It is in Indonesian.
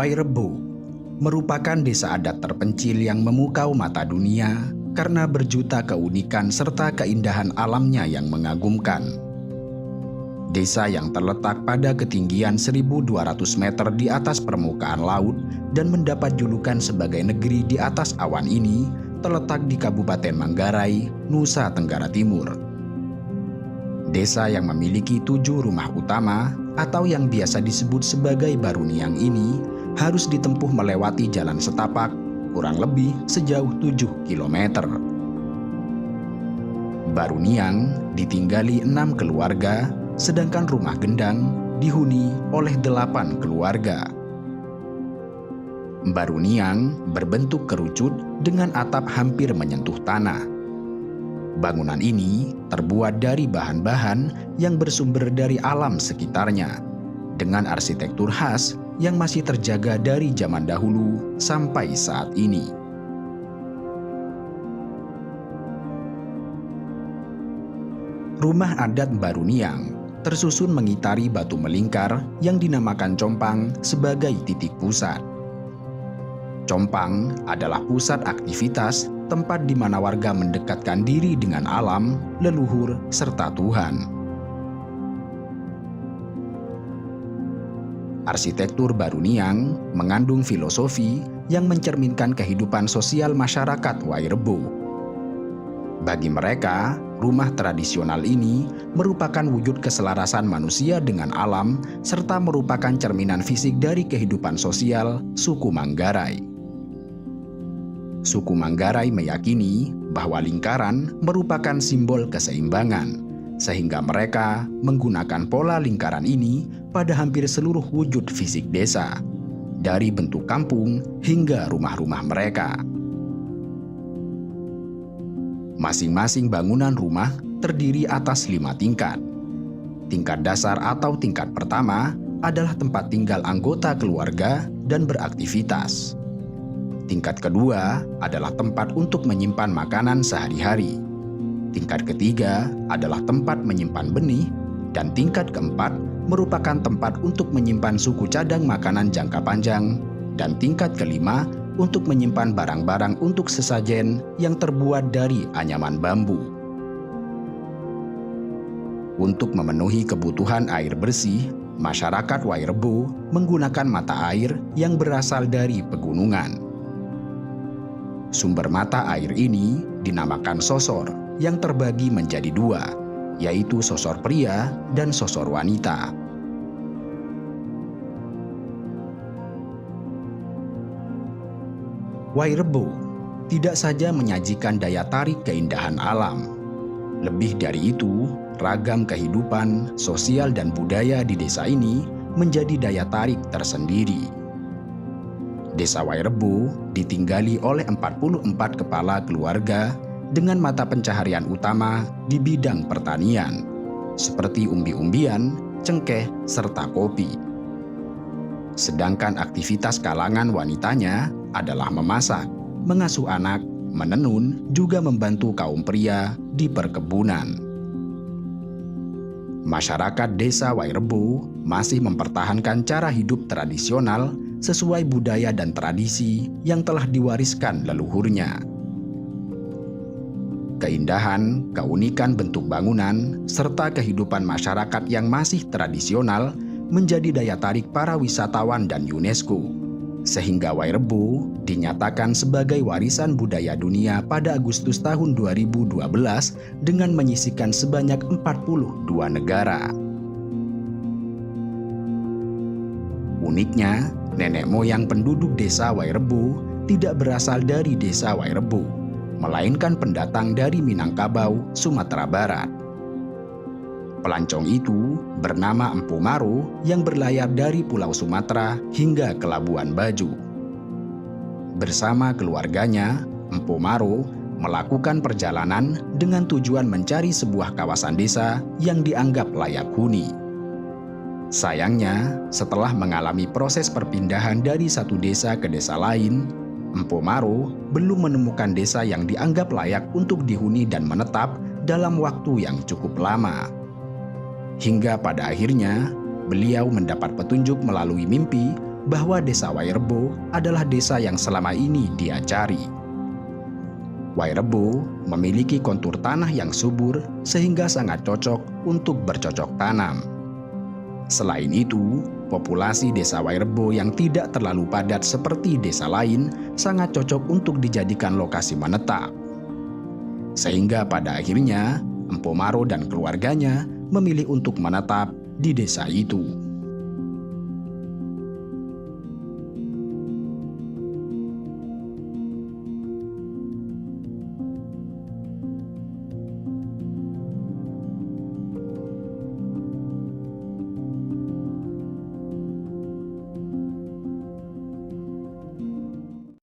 Wairebo merupakan desa adat terpencil yang memukau mata dunia karena berjuta keunikan serta keindahan alamnya yang mengagumkan. Desa yang terletak pada ketinggian 1.200 meter di atas permukaan laut dan mendapat julukan sebagai negeri di atas awan ini terletak di Kabupaten Manggarai, Nusa Tenggara Timur. Desa yang memiliki 7 rumah utama atau yang biasa disebut sebagai Baruniang ini harus ditempuh melewati jalan setapak kurang lebih sejauh 7 km. Baruniang ditinggali 6 keluarga, sedangkan rumah Gendang dihuni oleh 8 keluarga. Baruniang berbentuk kerucut dengan atap hampir menyentuh tanah. Bangunan ini terbuat dari bahan-bahan yang bersumber dari alam sekitarnya, dengan arsitektur khas yang masih terjaga dari zaman dahulu sampai saat ini. Rumah adat Baruniang tersusun mengitari batu melingkar yang dinamakan compang sebagai titik pusat. Compang adalah pusat aktivitas, tempat di mana warga mendekatkan diri dengan alam, leluhur, serta Tuhan. Arsitektur Baruniang mengandung filosofi yang mencerminkan kehidupan sosial masyarakat Wairebo. Bagi mereka, rumah tradisional ini merupakan wujud keselarasan manusia dengan alam serta merupakan cerminan fisik dari kehidupan sosial suku Manggarai. Suku Manggarai meyakini bahwa lingkaran merupakan simbol keseimbangan, sehingga mereka menggunakan pola lingkaran ini pada hampir seluruh wujud fisik desa, dari bentuk kampung hingga rumah-rumah mereka. Masing-masing bangunan rumah terdiri atas 5 tingkat. Tingkat dasar atau tingkat pertama adalah tempat tinggal anggota keluarga dan beraktivitas. Tingkat kedua adalah tempat untuk menyimpan makanan sehari-hari. Tingkat ketiga adalah tempat menyimpan benih, dan tingkat keempat merupakan tempat untuk menyimpan suku cadang makanan jangka panjang, dan tingkat kelima untuk menyimpan barang-barang untuk sesajen yang terbuat dari anyaman bambu. Untuk memenuhi kebutuhan air bersih, masyarakat Wairebo menggunakan mata air yang berasal dari pegunungan. Sumber mata air ini dinamakan sosor yang terbagi menjadi 2, yaitu sosor pria dan sosor wanita. Wairebo tidak saja menyajikan daya tarik keindahan alam. Lebih dari itu, ragam kehidupan, sosial dan budaya di desa ini menjadi daya tarik tersendiri. Desa Wairebo ditinggali oleh 44 kepala keluarga dengan mata pencaharian utama di bidang pertanian, seperti umbi-umbian, cengkeh, serta kopi. Sedangkan aktivitas kalangan wanitanya adalah memasak, mengasuh anak, menenun, juga membantu kaum pria di perkebunan. Masyarakat desa Wairebo masih mempertahankan cara hidup tradisional sesuai budaya dan tradisi yang telah diwariskan leluhurnya. Keindahan, keunikan bentuk bangunan, serta kehidupan masyarakat yang masih tradisional menjadi daya tarik para wisatawan dan UNESCO, sehingga Wairebo dinyatakan sebagai warisan budaya dunia pada Agustus tahun 2012 dengan menyisikan sebanyak 42 negara. Uniknya, nenek moyang penduduk desa Wairebo tidak berasal dari desa Wairebo, melainkan pendatang dari Minangkabau, Sumatera Barat. Pelancong itu bernama Empu Maro yang berlayar dari Pulau Sumatera hingga ke Labuan Bajo. Bersama keluarganya, Empu Maro melakukan perjalanan dengan tujuan mencari sebuah kawasan desa yang dianggap layak huni. Sayangnya, setelah mengalami proses perpindahan dari satu desa ke desa lain, Empu Maro belum menemukan desa yang dianggap layak untuk dihuni dan menetap dalam waktu yang cukup lama. Hingga pada akhirnya, beliau mendapat petunjuk melalui mimpi bahwa desa Wairebo adalah desa yang selama ini dia cari. Wairebo memiliki kontur tanah yang subur sehingga sangat cocok untuk bercocok tanam. Selain itu, populasi desa Wairebo yang tidak terlalu padat seperti desa lain sangat cocok untuk dijadikan lokasi menetap. Sehingga pada akhirnya, Empu Maro dan keluarganya memilih untuk menetap di desa itu.